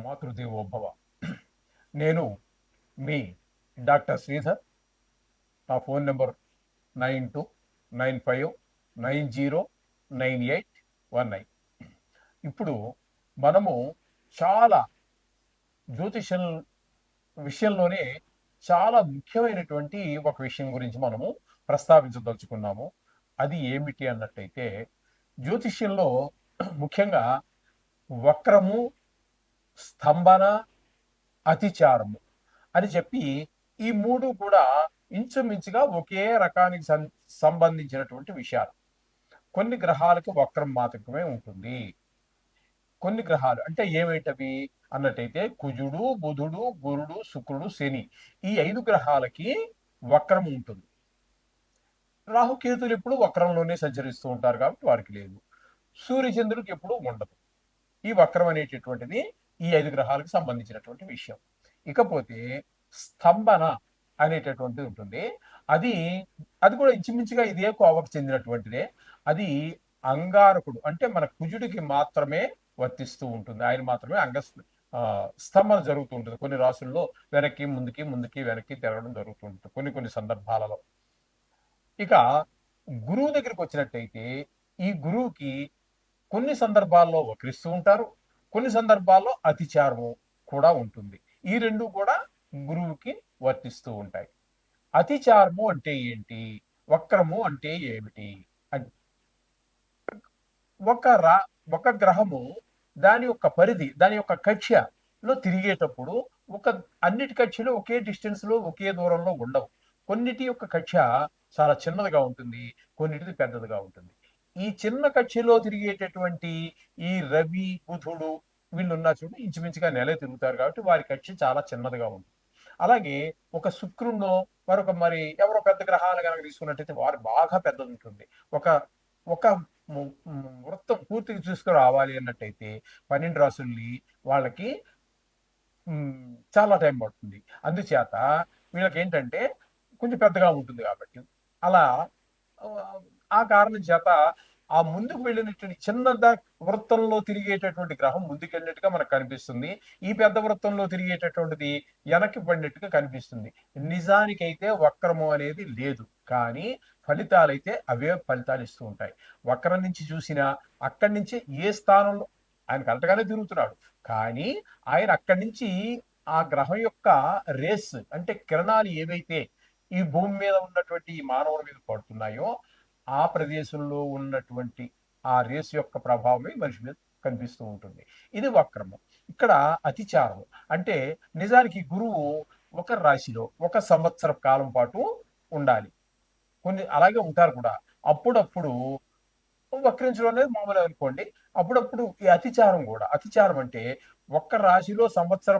మాతృదేవోభవ. నేను మీ డాక్టర్ శ్రీధర్. నా phone number 9295909819. ఇప్పుడు మనము చాలా జ్యోతిషం విషయంలోనే చాలా ముఖ్యమైనటువంటి ఒక విషయం గురించి మనము ప్రస్తావించదలుచుకున్నాము. అది ఏమిటి అన్నట్టయితే, జ్యోతిష్యంలో ముఖ్యంగా వక్రము, స్తంభన, అతిచారము అని చెప్పి ఈ మూడు కూడా ఇంచుమించుగా ఒకే రకానికి సంబంధించినటువంటి విషయాలు. కొన్ని గ్రహాలకు వక్రం మాత్రమే ఉంటుంది. కొన్ని గ్రహాలు అంటే ఏమిటవి అన్నట్టయితే కుజుడు, బుధుడు, గురుడు, శుక్రుడు, శని, ఈ 5 గ్రహాలకి వక్రం ఉంటుంది. రాహుకేతులు ఎప్పుడు వక్రంలోనే సంచరిస్తూ ఉంటారు కాబట్టి వారికి లేదు. సూర్యచంద్రుడికి ఎప్పుడు ఉండదు. ఈ వక్రం అనేటటువంటిది ఈ 5 గ్రహాలకు సంబంధించినటువంటి విషయం. ఇకపోతే స్తంభన అనేటటువంటిది ఉంటుంది. అది కూడా ఇంచుమించుగా ఇదే కోవకు చెందినటువంటిదే. అది అంగారకుడు అంటే మన కుజుడికి మాత్రమే వర్తిస్తూ ఉంటుంది. ఆయన మాత్రమే స్తంభన జరుగుతూ ఉంటుంది. కొన్ని రాసుల్లో వెనక్కి ముందుకి ముందుకి వెనక్కి తిరగడం జరుగుతూ ఉంటుంది కొన్ని సందర్భాలలో. ఇక గురువు దగ్గరికి వచ్చినట్టయితే ఈ గురువుకి కొన్ని సందర్భాల్లో వక్రిస్తూ ఉంటారు, కొన్ని సందర్భాల్లో అతిచారము కూడా ఉంటుంది. ఈ రెండు కూడా గురువుకి వర్తిస్తూ ఉంటాయి. అతిచారము అంటే ఏంటి, వక్రము అంటే ఏమిటి? ఒక గ్రహము దాని యొక్క పరిధి, దాని యొక్క కక్ష్యలో తిరిగేటప్పుడు అన్నిటి కక్ష్యలు ఒకే డిస్టెన్స్ లో ఒకే దూరంలో ఉండవు. కొన్నిటి యొక్క కక్ష్య చాలా చిన్నదిగా ఉంటుంది, కొన్నిటిది పెద్దదిగా ఉంటుంది. ఈ చిన్న కక్ష్యలో తిరిగేటటువంటి ఈ రవి, బుధుడు వీళ్ళున్నా చూడు ఇంచుమించుగా నెల తిరుగుతారు కాబట్టి వారి కక్ష్య చాలా చిన్నదిగా ఉంటుంది. అలాగే ఒక శుక్రుడినో మరొక మరి ఎవరో పెద్ద గ్రహాలు కనుక తీసుకున్నట్టయితే వారు బాగా పెద్దది ఉంటుంది. ఒక ఒక వృత్తం పూర్తిగా చూసుకురావాలి అన్నట్టయితే 12 రాసుల్ని వాళ్ళకి చాలా టైం పడుతుంది. అందుచేత వీళ్ళకి ఏంటంటే కొంచెం పెద్దగా ఉంటుంది కాబట్టి అలా ఆ కారణం చేత ఆ ముందుకు వెళ్ళినటువంటి చిన్న వృత్తంలో తిరిగేటటువంటి గ్రహం ముందుకెళ్ళినట్టుగా మనకు కనిపిస్తుంది. ఈ పెద్ద వృత్తంలో తిరిగేటటువంటిది వెనక్కి పడినట్టుగా కనిపిస్తుంది. నిజానికైతే వక్రము అనేది లేదు, కానీ ఫలితాలైతే అవే ఫలితాలు ఇస్తూ ఉంటాయి. వక్రం నుంచి చూసినా అక్కడి నుంచి ఏ స్థానంలో ఆయన కరెక్ట్గానే తిరుగుతున్నాడు, కానీ ఆయన అక్కడి నుంచి ఆ గ్రహం యొక్క రేస్ అంటే కిరణాలు ఏవైతే ఈ భూమి మీద ఉన్నటువంటి ఈ మానవుల మీద పడుతున్నాయో ఆ ప్రదేశంలో ఉన్నటువంటి ఆ రేసు యొక్క ప్రభావమే మనిషి మీద కనిపిస్తూ ఉంటుంది. ఇది వక్రము. ఇక్కడ అతిచారం అంటే నిజానికి గురువు ఒక రాశిలో 1 సంవత్సర కాలం పాటు ఉండాలి. కొన్ని అలాగే ఉంటారు కూడా. అప్పుడప్పుడు వక్రించడం అనేది మామూలు అనుకోండి. అప్పుడప్పుడు ఈ అతిచారం కూడా. అతిచారం అంటే ఒక్క రాశిలో సంవత్సర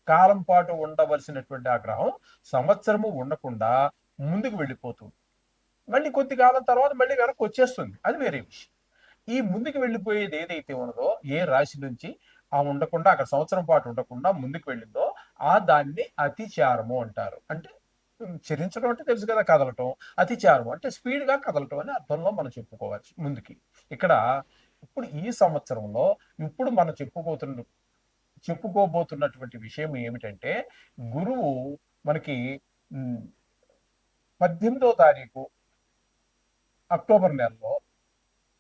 కాలం పాటు ఉండవలసినటువంటి ఆ గ్రహం సంవత్సరము ఉండకుండా ముందుకు వెళ్ళిపోతుంది. మళ్ళీ కొద్ది కాలం తర్వాత మళ్ళీ వెనక్కి వచ్చేస్తుంది. అది వేరే విషయం. ఈ ముందుకు వెళ్ళిపోయేది ఏదైతే ఉన్నదో, ఏ రాశి నుంచి ఉండకుండా అక్కడ సంవత్సరం పాటు ఉండకుండా ముందుకు వెళ్ళిందో దాన్ని అతిచారము అంటారు. అంటే చరించడం అంటే తెలుసు కదా, కదలటం. అతిచారం అంటే స్పీడ్ గా కదలటం అనే అర్థంలో మనం చెప్పుకోవచ్చు ముందుకి. ఇక్కడ ఇప్పుడు ఈ సంవత్సరంలో ఇప్పుడు మనం చెప్పుకోబోతున్నటువంటి విషయం ఏమిటంటే, గురువు మనకి 18వ తారీఖు అక్టోబర్ నెలలో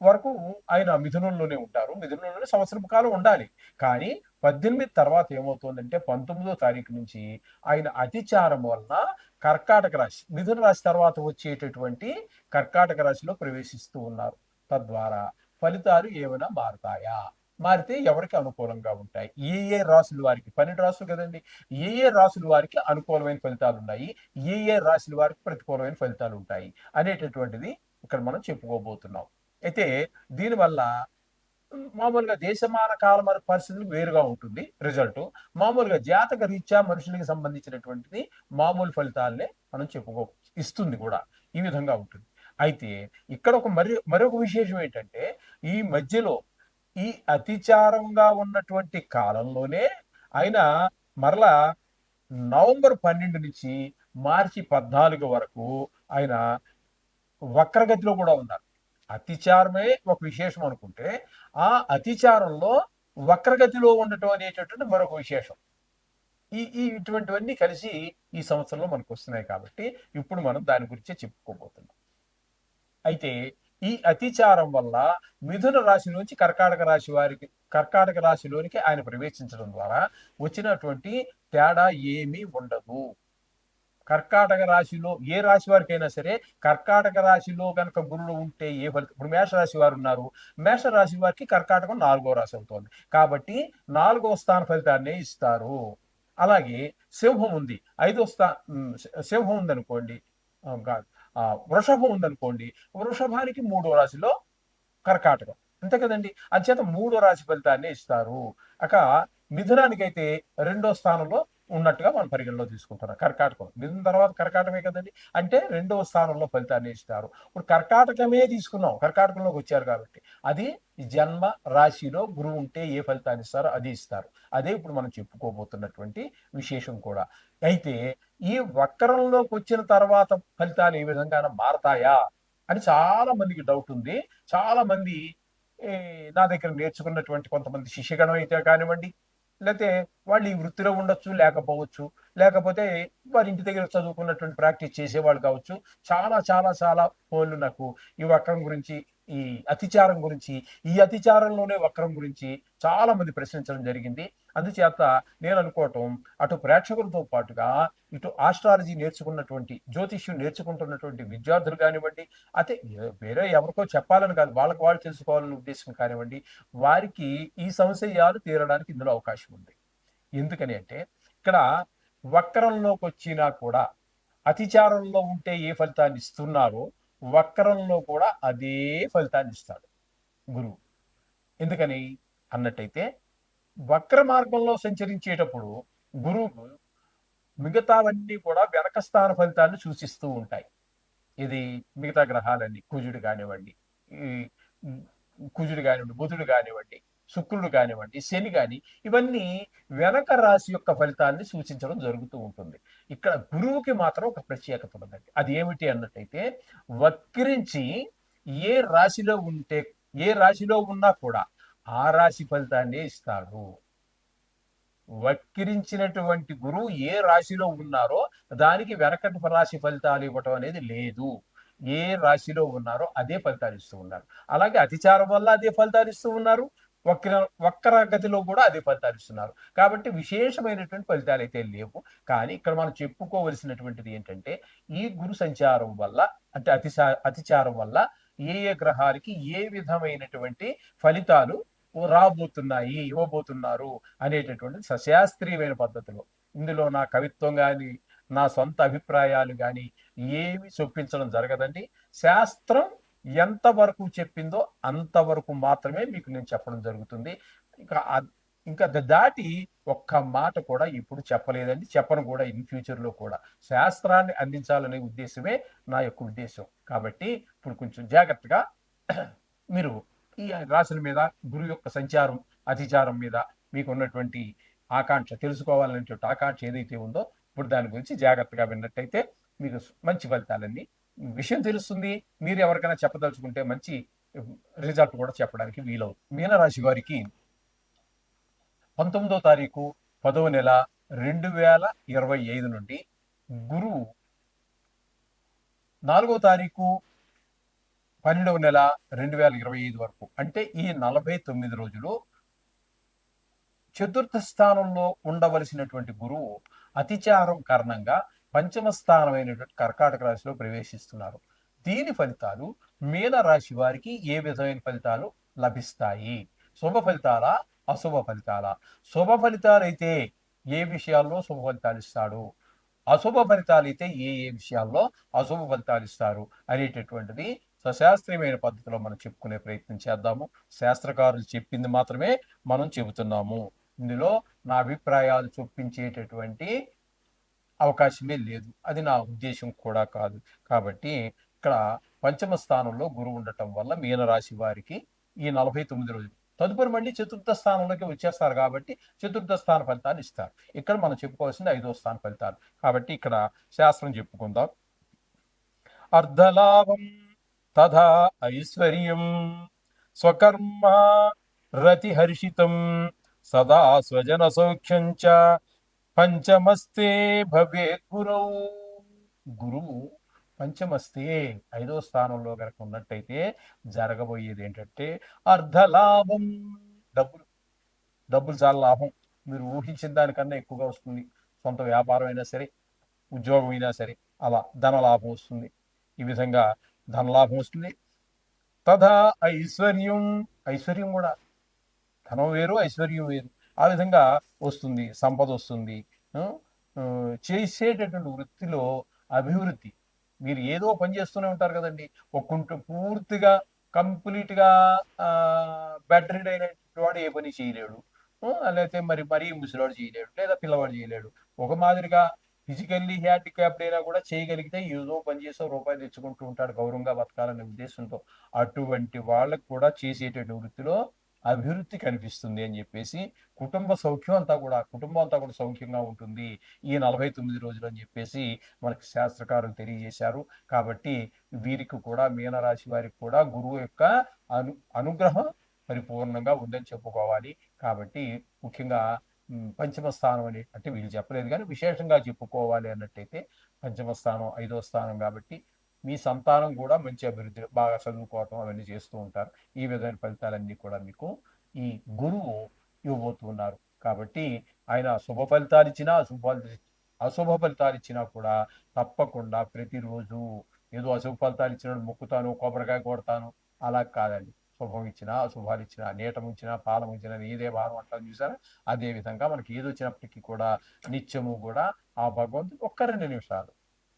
వరకు ఆయన మిథునంలోనే ఉంటారు. మిథునంలోనే సంవత్సరం కాలం ఉండాలి. కానీ 18 తర్వాత ఏమవుతుందంటే 19వ తారీఖు నుంచి ఆయన అతిచారం వలన కర్కాటక రాశి, మిథున రాశి తర్వాత వచ్చేటటువంటి కర్కాటక రాశిలో ప్రవేశిస్తూ ఉన్నారు. తద్వారా ఫలితాలు ఏమైనా మారుతాయా? మారితే ఎవరికి అనుకూలంగా ఉంటాయి? ఏ రాశుల వారికి, 12 రాశులు కదండి, ఏ రాశుల వారికి అనుకూలమైన ఫలితాలు ఉన్నాయి, ఏ రాశుల వారికి ప్రతికూలమైన ఫలితాలు ఉంటాయి అనేటటువంటిది ఇక్కడ మనం చెప్పుకోబోతున్నాం. అయితే దీనివల్ల మామూలుగా దేశమాన కాల పరిస్థితులు వేరుగా ఉంటుంది రిజల్ట్. మామూలుగా జాతక రీత్యా మనుషులకి సంబంధించినటువంటిది మామూలు ఫలితాలనే మనం ఇస్తుంది కూడా. ఈ విధంగా ఉంటుంది. అయితే ఇక్కడ మరొక విశేషం ఏంటంటే, ఈ మధ్యలో ఈ అతిచారంగా ఉన్నటువంటి కాలంలోనే ఆయన మరలా నవంబర్ 12 నుంచి మార్చి 14 వరకు ఆయన వక్రగతిలో కూడా ఉన్నారు. అతిచారమే ఒక విశేషం అనుకుంటే, ఆ అతిచారంలో వక్రగతిలో ఉండటం అనేటటువంటి మరొక విశేషం. ఇటువంటివన్నీ కలిసి ఈ సంవత్సరంలో మనకు వస్తున్నాయి కాబట్టి ఇప్పుడు మనం దాని గురించే చెప్పుకోబోతున్నాం. అయితే ఈ అతిచారం వల్ల మిథున రాశిలోంచి కర్కాటక రాశిలోనికి ఆయన ప్రవేశించడం ద్వారా వచ్చినటువంటి తేడా ఏమీ ఉండదు. కర్కాటక రాశిలో ఏ రాశి వారికైనా సరే కర్కాటక రాశిలో కనుక గురుడు ఉంటే ఏ ఫలితం, ఇప్పుడు మేషరాశి వారు ఉన్నారు, మేషరాశి వారికి కర్కాటకం 4వ రాశి అవుతోంది కాబట్టి 4వ స్థాన ఫలితాన్ని ఇస్తారు. అలాగే సింహం ఉంది, సింహం ఉందనుకోండి, వృషభం ఉందనుకోండి, వృషభానికి 3వ రాశిలో కర్కాటకం, అంతే కదండి. అంచేత 3వ రాశి ఫలితాన్ని ఇస్తారు. అక మిథునానికైతే 2వ స్థానంలో ఉన్నట్టుగా మనం పరిగణలో తీసుకుంటున్నాం. కర్కాటకం మిథున తర్వాత కర్కాటకమే కదండి, అంటే 2వ స్థానంలో ఫలితాన్ని ఇస్తారు. ఇప్పుడు కర్కాటకమే తీసుకున్నాం, కర్కాటకంలోకి వచ్చారు కాబట్టి అది జన్మ రాశిలో గురువు ఉంటే ఏ ఫలితాన్ని ఇస్తారో అది ఇస్తారు. అదే ఇప్పుడు మనం చెప్పుకోబోతున్నటువంటి విశేషం కూడా. అయితే ఈ వక్రంలోకి వచ్చిన తర్వాత ఫలితాలు ఏ విధంగా మారతాయా అని చాలా మందికి డౌట్ ఉంది. చాలా మంది నా దగ్గర నేర్చుకున్నటువంటి కొంతమంది శిష్యగణం అయితే కానివ్వండి, లేకపోతే వాళ్ళు ఈ వృత్తిలో ఉండొచ్చు, లేకపోవచ్చు, లేకపోతే వారి ఇంటి దగ్గర చదువుకున్నటువంటి ప్రాక్టీస్ చేసేవాళ్ళు కావచ్చు. చాలా చాలా చాలా ఫోన్లు నాకు ఈ వక్రం గురించి, ఈ అతిచారం గురించి, ఈ అతిచారంలోనే వక్రం గురించి చాలా మంది ప్రశ్నించడం జరిగింది. అందుచేత నేను అనుకోవటం, అటు ప్రేక్షకులతో పాటుగా ఇటు ఆస్ట్రాలజీ నేర్చుకున్నటువంటి, జ్యోతిష్యం నేర్చుకుంటున్నటువంటి విద్యార్థులు కానివ్వండి, అయితే వేరే ఎవరికో చెప్పాలని కాదు, వాళ్ళకి వాళ్ళు తెలుసుకోవాలని ఉద్దేశం కానివ్వండి, వారికి ఈ సంశయాలు తీరడానికి ఇందులో అవకాశం ఉంది. ఎందుకని అంటే ఇక్కడ వక్రంలోకి వచ్చినా కూడా అతిచారంలో ఉంటే ఏ ఫలితాన్ని ఇస్తున్నారో వక్రంలో కూడా అదే ఫలితాన్ని ఇస్తాడు గురువు. ఎందుకని అన్నట్టయితే వక్ర మార్గంలో సంచరించేటప్పుడు గురువు మిగతావన్నీ కూడా వెనక స్థాన ఫలితాన్ని సూచిస్తూ ఉంటాయి. ఇది మిగతా గ్రహాలన్నీ, కుజుడు కానివ్వండి, బుధుడు కానివ్వండి, శుక్రుడు కానివ్వండి, శని కాని, ఇవన్నీ వెనక రాశి యొక్క ఫలితాన్ని సూచించడం జరుగుతూ ఉంటుంది. ఇక్కడ గురువుకి మాత్రం ఒక ప్రత్యేకత ఉందండి. అది ఏమిటి అన్నట్టయితే వక్రించి ఏ రాశిలో ఉన్నా కూడా ఆ రాశి ఫలితాన్ని ఇస్తాడు. వక్రించినటువంటి గురువు ఏ రాశిలో ఉన్నారో దానికి వెనకటి రాశి ఫలితాలు ఇవ్వటం అనేది లేదు. ఏ రాశిలో ఉన్నారో అదే ఫలితాలు ఇస్తూ ఉన్నారు. అలాగే అతిచారం వల్ల అదే ఫలితాలు ఇస్తూ ఉన్నారు, వక్ర గతిలో కూడా అదే ఫలితాలు ఇస్తున్నారు. కాబట్టి విశేషమైనటువంటి ఫలితాలు అయితే లేవు. కానీ ఇక్కడ మనం చెప్పుకోవలసినటువంటిది ఏంటంటే ఈ గురు సంచారం వల్ల, అంటే అతిచారం వల్ల ఏ గ్రహాలకి ఏ విధమైనటువంటి ఫలితాలు ఇవ్వబోతున్నారు అనేటటువంటి సశాస్త్రీయమైన పద్ధతిలో, ఇందులో నా కవిత్వం కానీ నా సొంత అభిప్రాయాలు కానీ ఏమి చొప్పించడం జరగదండి. శాస్త్రం ఎంతవరకు చెప్పిందో అంతవరకు మాత్రమే మీకు నేను చెప్పడం జరుగుతుంది. ఇంకా దాటి ఒక్క మాట కూడా ఇప్పుడు చెప్పలేదండి, చెప్పను కూడా ఇన్ ఫ్యూచర్లో కూడా. శాస్త్రాన్ని అందించాలనే ఉద్దేశమే నా యొక్క ఉద్దేశం. కాబట్టి ఇప్పుడు కొంచెం జాగ్రత్తగా మీరు ఈ రాశుల మీద, గురువు యొక్క సంచారం అతిచారం మీద మీకు ఉన్నటువంటి ఆకాంక్ష, తెలుసుకోవాలనేటువంటి ఆకాంక్ష ఏదైతే ఉందో ఇప్పుడు దాని గురించి జాగ్రత్తగా విన్నట్టయితే మీకు మంచి ఫలితాలన్నీ విషయం తెలుస్తుంది. మీరు ఎవరికైనా చెప్పదలుచుకుంటే మంచి రిజల్ట్ కూడా చెప్పడానికి వీలవుతుంది. మీనరాశి వారికి 19వ తారీఖు 10వ నెల 2025 నుండి గురువు 4వ తారీఖు 12వ నెల 2025 వరకు, అంటే ఈ 49 రోజులు చతుర్థ స్థానంలో ఉండవలసినటువంటి గురువు అతిచారం కారణంగా పంచమ స్థానమైనటువంటి కర్కాటక రాశిలో ప్రవేశిస్తున్నారు. దీని ఫలితాలు మీన రాశి వారికి ఏ విధమైన ఫలితాలు లభిస్తాయి? శుభ ఫలితాలా, అశుభ ఫలితాలా? శుభ ఫలితాలు అయితే ఏ విషయాల్లో శుభ ఫలితాలు ఇస్తాడు, అశుభ ఫలితాలు అయితే ఏ విషయాల్లో అశుభ ఫలితాలు ఇస్తారు అనేటటువంటిది సశాస్త్రీయమైన పద్ధతిలో మనం చెప్పుకునే ప్రయత్నం చేద్దాము. శాస్త్రకారులు చెప్పింది మాత్రమే మనం చెబుతున్నాము. ఇందులో నా అభిప్రాయాలు చొప్పించేటటువంటి అవకాశమే లేదు, అది నా ఉద్దేశం కూడా కాదు. కాబట్టి ఇక్కడ పంచమ స్థానంలో గురువు ఉండటం వల్ల మీనరాశి వారికి ఈ 49 రోజులు, తదుపరి మళ్ళీ చతుర్థ స్థానంలోకి వచ్చేస్తారు కాబట్టి చతుర్థ స్థాన ఫలితాలు ఇస్తారు. ఇక్కడ మనం చెప్పుకోవాల్సింది 5వ స్థాన ఫలితాలు. కాబట్టి ఇక్కడ శాస్త్రం చెప్పుకుందాం. అర్ధలాభం తథా ఐశ్వర్యం స్వకర్మ రతిహర్షితం సదా స్వజన సౌఖ్యం చ పంచమస్తే భవేత్ గురౌ. గురువు పంచమస్తే ఐదో స్థానంలో కనుక ఉన్నట్టయితే జరగబోయేది ఏంటంటే అర్ధలాభం. డబ్బులు డబ్బులు చాలా లాభం. మీరు ఊహించిన దానికన్నా ఎక్కువగా వస్తుంది. సొంత వ్యాపారం అయినా సరే, ఉద్యోగం అయినా సరే, అలా ధన లాభం వస్తుంది. ఈ విధంగా ధనలాభం వస్తుంది. తథా ఐశ్వర్యం, ఐశ్వర్యం కూడా ధనం వేరు ఐశ్వర్యం వేరు. ఆ విధంగా వస్తుంది, సంపద వస్తుంది. ఆ, ఆ, చేసేటటువంటి వృత్తిలో అభివృద్ధి. మీరు ఏదో పని చేస్తూనే ఉంటారు కదండి. పూర్తిగా కంప్లీట్గా బెడ్ రీడ్ అయినటువంటి వాడు ఏ పని చేయలేడు. లేకపోతే మరీ ముసలివాడు చేయలేడు, లేదా పిల్లవాడు చేయలేడు. ఒక మాదిరిగా ఫిజికల్లీ హ్యాండిక్యాప్డ్ అయినా కూడా చేయగలిగితే ఏదో పని చేసో రూపాయి తెచ్చుకుంటూ ఉంటాడు గౌరవంగా బతకాలనే ఉద్దేశంతో. అటువంటి వాళ్ళకు కూడా చేసేటటువంటి వృత్తిలో అభివృద్ధి కనిపిస్తుంది అని చెప్పేసి, కుటుంబం అంతా కూడా సౌఖ్యంగా ఉంటుంది ఈ 49 రోజులు అని చెప్పేసి మనకి శాస్త్రకారులు తెలియజేశారు. కాబట్టి వీరికి కూడా, మీనరాశి వారికి కూడా గురువు యొక్క అనుగ్రహం పరిపూర్ణంగా ఉందని చెప్పుకోవాలి. కాబట్టి ముఖ్యంగా పంచమ స్థానం అని అంటే వీళ్ళు చెప్పలేదు కానీ విశేషంగా చెప్పుకోవాలి అన్నట్టయితే పంచమ స్థానం ఐదో స్థానం కాబట్టి మీ సంతానం కూడా మంచి అభివృద్ధి, బాగా చదువుకోవటం అవన్నీ చేస్తూ ఉంటారు. ఈ విధమైన ఫలితాలన్నీ కూడా మీకు ఈ గురువు ఇవ్వబోతున్నారు. కాబట్టి ఆయన శుభ ఫలితాలు ఇచ్చినా అశుభ ఫలితాలు ఇచ్చినా కూడా తప్పకుండా ప్రతిరోజు ఏదో అశుభ ఫలితాలు ఇచ్చినప్పుడు మొక్కుతాను, కొబ్బరికాయ కొడతాను, అలా కాదండి. శుభం ఇచ్చినా అశుభాలు ఇచ్చినా, నీటం ఇచ్చినా పాలం ఇచ్చినా నీదే భారం అంటారు చూసారా. అదే విధంగా మనకి ఏది వచ్చినప్పటికీ కూడా నిత్యము కూడా ఆ భగవంతుడు ఒక్క 2 నిమిషాలు,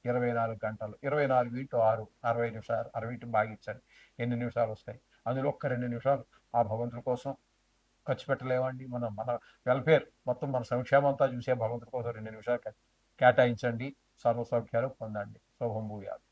24 గంటలు, 24 × 6 60 నిమిషాలు, 60 భాగించండి ఎన్ని నిమిషాలు వస్తాయి. అందులో ఒక్క 2 నిమిషాలు ఆ భగవంతుడి కోసం ఖర్చు పెట్టలేమండి. మన వెల్ఫేర్ మొత్తం, మన సంక్షేమం అంతా చూసే భగవంతుడి కోసం 2 నిమిషాలు కేటాయించండి. సర్వ సౌఖ్యాలు పొందండి. శుభం భూయాలు.